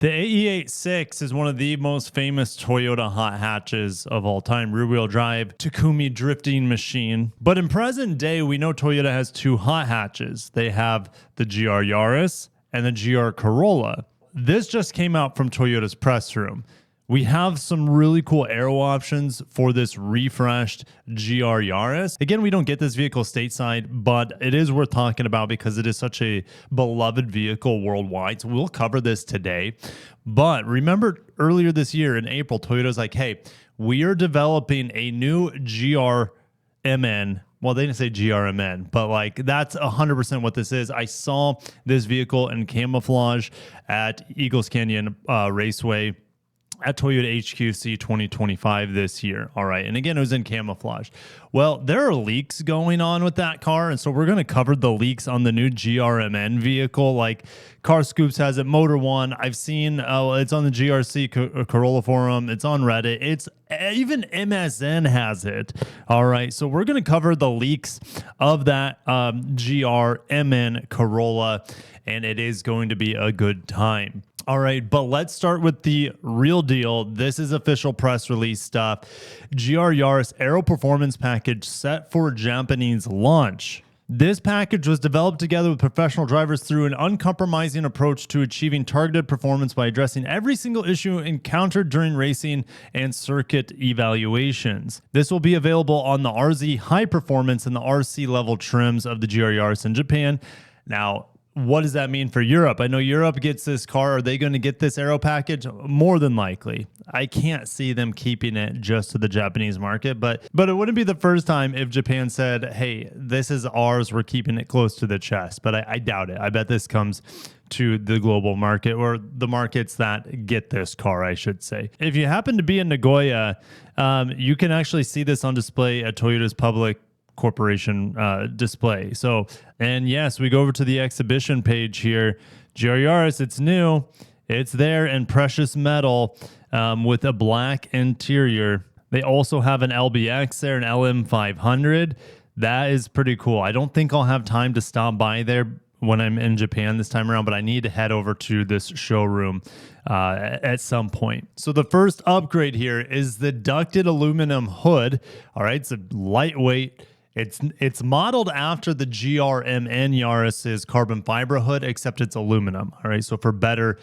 The AE86 is one of the most famous Toyota hot hatches of all time, rear-wheel drive Takumi drifting machine. But in present day, we know Toyota has two hot hatches. They have the GR Yaris and the GR Corolla. This just came out from Toyota's press room. We have some really cool aero options for this refreshed GR Yaris. Again, we don't get this vehicle stateside, but it is worth talking about because it is such a beloved vehicle worldwide. So we'll cover this today. But remember earlier this year in April, Toyota's like, hey, we are developing a new GRMN. Well, they didn't say GRMN, but like that's 100% what this is. I saw this vehicle in camouflage at Eagles Canyon Raceway at Toyota HQC 2025 this year. All right. And again, it was in camouflage. Well, there are leaks going on with that car. And so we're going to cover the leaks on the new GRMN vehicle. Like Car Scoops has it, Motor One. I've seen it's on the GRC Corolla forum. It's on Reddit. It's even MSN has it. All right. So we're going to cover the leaks of that GRMN Corolla, and it is going to be a good time. All right, but let's start with the real deal. This is official press release stuff. GR Yaris Aero Performance Package set for Japanese launch. This package was developed together with professional drivers through an uncompromising approach to achieving targeted performance by addressing every single issue encountered during racing and circuit evaluations. This will be available on the RZ High Performance and the RC level trims of the GR Yaris in Japan. Now, what does that mean for Europe? I know Europe gets this car. Are they going to get this aero package? More than likely. I can't see them keeping it just to the Japanese market, but it wouldn't be the first time if Japan said, hey, this is ours. We're keeping it close to the chest, but I doubt it. I bet this comes to the global market, or the markets that get this car, I should say. If you happen to be in Nagoya, you can actually see this on display at Toyota's public corporation display. So, and yes, we go over to the exhibition page here. GR Yaris, it's new. It's there in precious metal with a black interior. They also have an LBX there, an LM500. That is pretty cool. I don't think I'll have time to stop by there when I'm in Japan this time around, but I need to head over to this showroom at some point. So the first upgrade here is the ducted aluminum hood. All right, it's a lightweight. It's modeled after the GRMN Yaris's carbon fiber hood, except it's aluminum. All right, so for better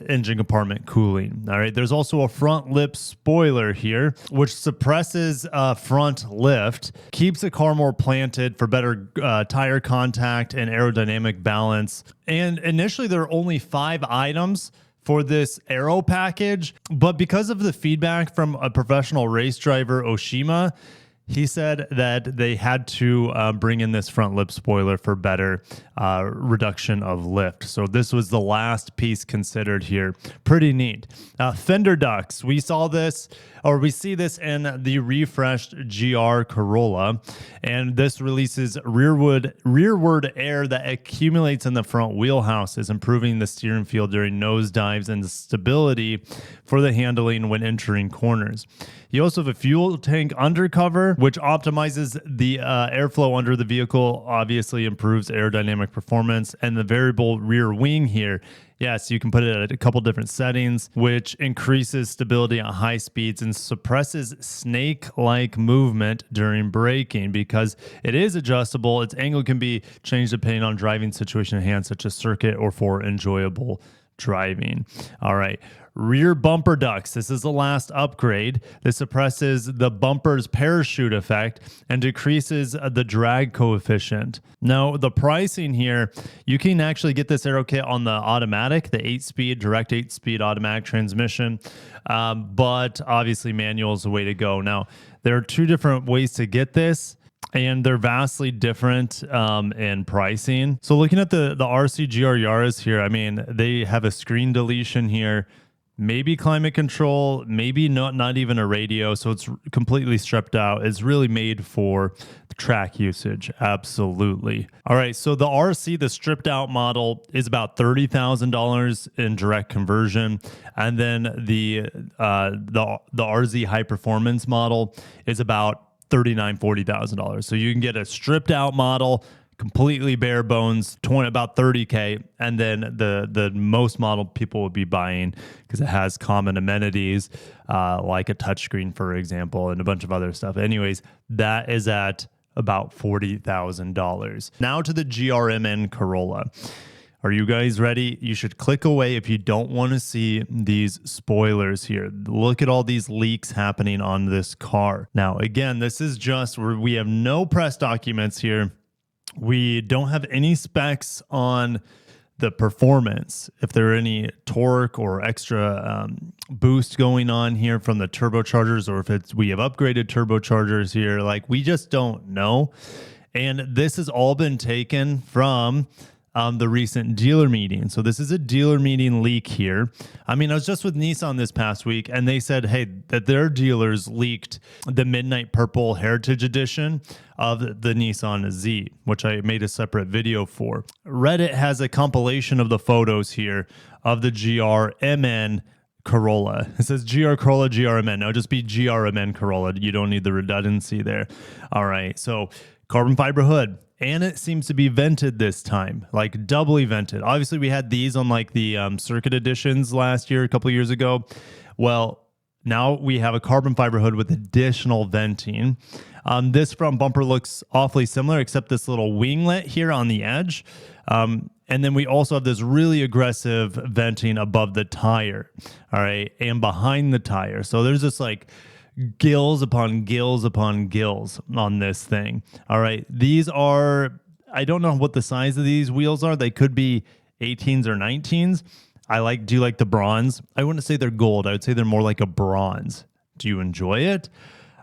engine compartment cooling. All right, there's also a front lip spoiler here, which suppresses front lift, keeps the car more planted for better tire contact and aerodynamic balance. And initially, there are only 5 items for this aero package, but because of the feedback from a professional race driver, Oshima, he said that they had to bring in this front lip spoiler for better reduction of lift. So this was the last piece considered here. Pretty neat. Fender ducts. We see this in the refreshed GR Corolla, and this releases rearward air that accumulates in the front wheelhouses, improving the steering feel during nosedives and the stability for the handling when entering corners. You also have a fuel tank undercover, which optimizes the airflow under the vehicle, obviously improves aerodynamic performance, and the variable rear wing here. Yes, you can put it at a couple different settings, which increases stability at high speeds and suppresses snake-like movement during braking because it is adjustable. Its angle can be changed depending on driving situation at hand, such as circuit or for enjoyable driving. All right. Rear bumper ducts. This is the last upgrade. This suppresses the bumper's parachute effect and decreases the drag coefficient. Now, the pricing here, you can actually get this aero kit on the automatic, the 8-speed, direct 8-speed automatic transmission, but obviously manual is the way to go. Now, there are 2 different ways to get this, and they're vastly different in pricing. So looking at the RC GR Yaris here, I mean, they have a screen deletion here, maybe climate control, maybe not even a radio. So it's completely stripped out. It's really made for track usage. Absolutely. All right. So the RC, the stripped out model, is about $30,000 in direct conversion. And then the RZ high performance model is about $39,000, $40,000. So you can get a stripped out model, completely bare bones, about 30K, and then the most model people would be buying because it has common amenities like a touchscreen, for example, and a bunch of other stuff. Anyways, that is at about $40,000. Now to the GRMN Corolla. Are you guys ready? You should click away if you don't want to see these spoilers here. Look at all these leaks happening on this car. Now, again, this is just where we have no press documents here. We don't have any specs on the performance, if there are any torque or extra boost going on here from the turbochargers, or if we have upgraded turbochargers here. Like, we just don't know. And this has all been taken from the recent dealer meeting. So this is a dealer meeting leak here. I mean, I was just with Nissan this past week, and they said, hey, that their dealers leaked the Midnight Purple Heritage Edition of the Nissan Z, which I made a separate video for. Reddit has a compilation of the photos here of the GRMN Corolla. It says GR Corolla, GRMN. Now just be GRMN Corolla. You don't need the redundancy there. All right. So carbon fiber hood. And it seems to be vented this time, like doubly vented. Obviously, we had these on like the circuit editions last year, a couple of years ago. Well, now we have a carbon fiber hood with additional venting. This front bumper looks awfully similar, except this little winglet here on the edge. And then we also have this really aggressive venting above the tire, all right, and behind the tire. So there's this like gills upon gills upon gills on this thing. All right. These are, I don't know what the size of these wheels are. They could be 18s or 19s. Do you like the bronze? I wouldn't say they're gold. I would say they're more like a bronze. Do you enjoy it?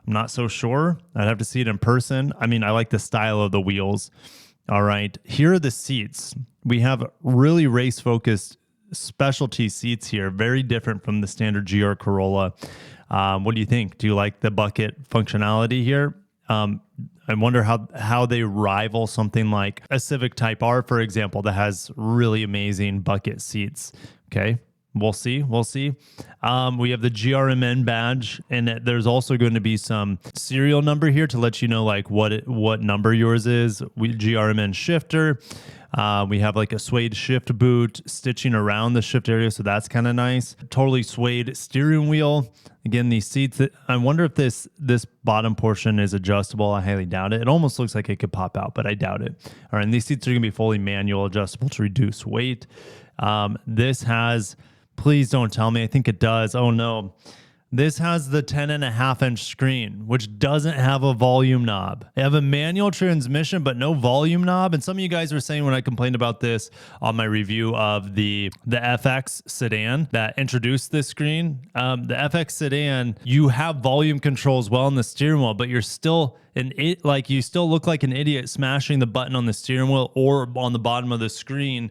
I'm not so sure. I'd have to see it in person. I mean, I like the style of the wheels. All right. Here are the seats. We have really race focused specialty seats here. Very different from the standard GR Corolla. What do you think? Do you like the bucket functionality here? I wonder how they rival something like a Civic Type R, for example, that has really amazing bucket seats. Okay, we'll see. We'll see. We have the GRMN badge, and there's also going to be some serial number here to let you know like what number yours is. GRMN shifter. We have like a suede shift boot stitching around the shift area, so that's kind of nice. Totally suede steering wheel. Again, these seats, I wonder if this bottom portion is adjustable. I highly doubt it. It almost looks like it could pop out, but I doubt it. All right, and these seats are going to be fully manual adjustable to reduce weight. This has, please don't tell me, I think it does. Oh no. This has the 10.5-inch screen, which doesn't have a volume knob. They have a manual transmission, but no volume knob. And some of you guys were saying when I complained about this on my review of the FX sedan that introduced this screen, the FX sedan, you have volume control as well in the steering wheel, but you're still you still look like an idiot smashing the button on the steering wheel or on the bottom of the screen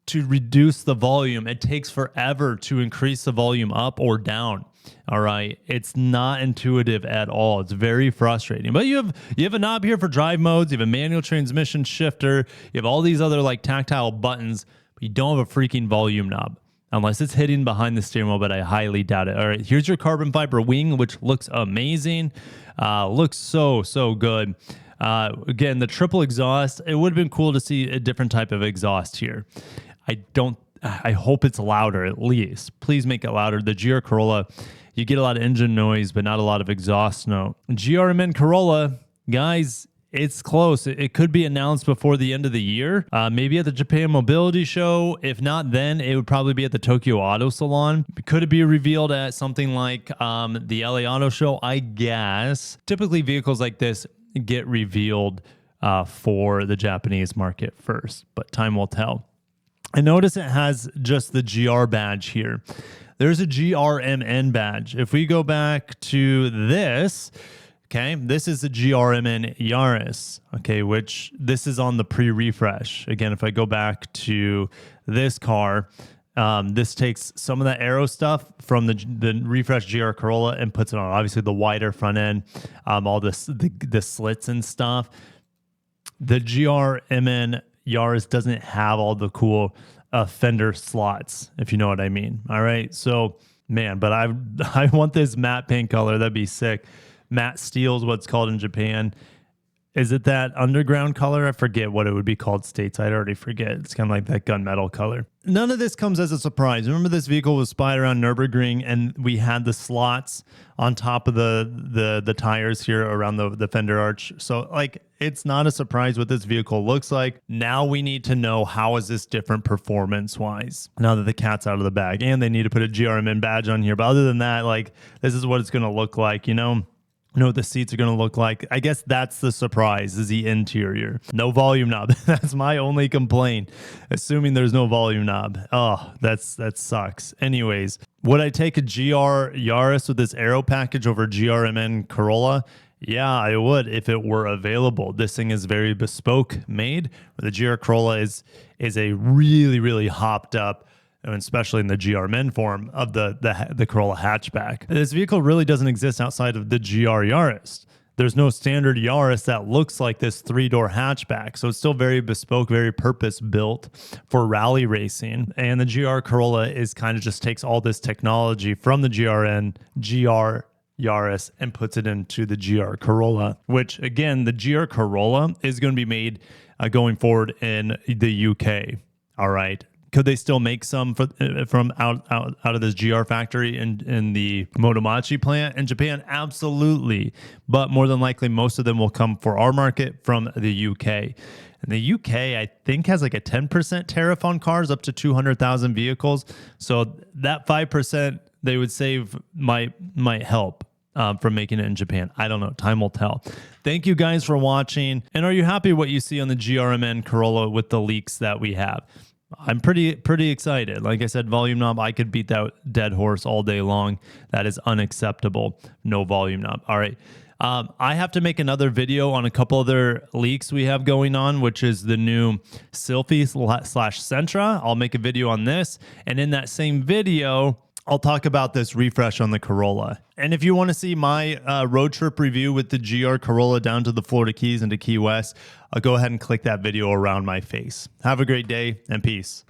to reduce the volume. It takes forever to increase the volume up or down. All right. It's not intuitive at all. It's very frustrating. But you have a knob here for drive modes. You have a manual transmission shifter. You have all these other like tactile buttons, but you don't have a freaking volume knob unless it's hidden behind the steering wheel, but I highly doubt it. All right. Here's your carbon fiber wing, which looks amazing. Looks so good. Again, the triple exhaust, it would have been cool to see a different type of exhaust here. I hope it's louder at least. Please make it louder. The GR Corolla, you get a lot of engine noise, but not a lot of exhaust note. GRMN Corolla, guys, it's close. It could be announced before the end of the year, maybe at the Japan Mobility Show. If not, then it would probably be at the Tokyo Auto Salon. Could it be revealed at something like the LA Auto Show? I guess. Typically, vehicles like this get revealed for the Japanese market first, but time will tell. I notice it has just the GR badge here. There's a GRMN badge. If we go back to this, okay, this is the GRMN Yaris, okay, which this is on the pre-refresh. Again, if I go back to this car, this takes some of that Aero stuff from the refresh GR Corolla and puts it on. Obviously, the wider front end, all the slits and stuff. The GRMN Yaris doesn't have all the cool fender slots, if you know what I mean. All right. So, man, but I want this matte paint color. That'd be sick. Matte steel is what's called in Japan. Is it that underground color? I forget what it would be called stateside. I already forget. It's kind of like that gunmetal color. None of this comes as a surprise. Remember, this vehicle was spied around Nürburgring, and we had the slots on top of the tires here around the fender arch. So like, it's not a surprise what this vehicle looks like. Now we need to know, how is this different performance wise now that the cat's out of the bag, and they need to put a GRMN badge on here. But other than that, like, this is what it's going to look like, you know what the seats are going to look like. I guess that's the surprise, is the interior. No volume knob. That's my only complaint, assuming there's no volume knob. Oh, that sucks. Anyways, would I take a GR Yaris with this Aero package over GRMN Corolla? Yeah, I would, if it were available. This thing is very bespoke made. The GR Corolla is a really, really hopped up, and especially in the GRMN form of the Corolla hatchback. This vehicle really doesn't exist outside of the GR Yaris. There's no standard Yaris that looks like this 3-door hatchback. So it's still very bespoke, very purpose-built for rally racing. And the GR Corolla is kind of just takes all this technology from the GR Yaris and puts it into the GR Corolla, which again, the GR Corolla is going to be made going forward in the UK. All right. Could they still make some from out of this GR factory in the Motomachi plant in Japan? Absolutely. But more than likely, most of them will come for our market from the UK. And the UK, I think, has like a 10% tariff on cars up to 200,000 vehicles. So that 5% they would save might help from making it in Japan. I don't know. Time will tell. Thank you guys for watching. And are you happy what you see on the GRMN Corolla with the leaks that we have? I'm pretty excited. Like I said, volume knob, I could beat that dead horse all day long. That is unacceptable. No volume knob. All right. I have to make another video on a couple other leaks we have going on, which is the new Sylphy / Sentra. I'll make a video on this. And in that same video, I'll talk about this refresh on the Corolla. And if you want to see my road trip review with the GR Corolla down to the Florida Keys and to Key West, I'll go ahead and click that video around my face. Have a great day and peace.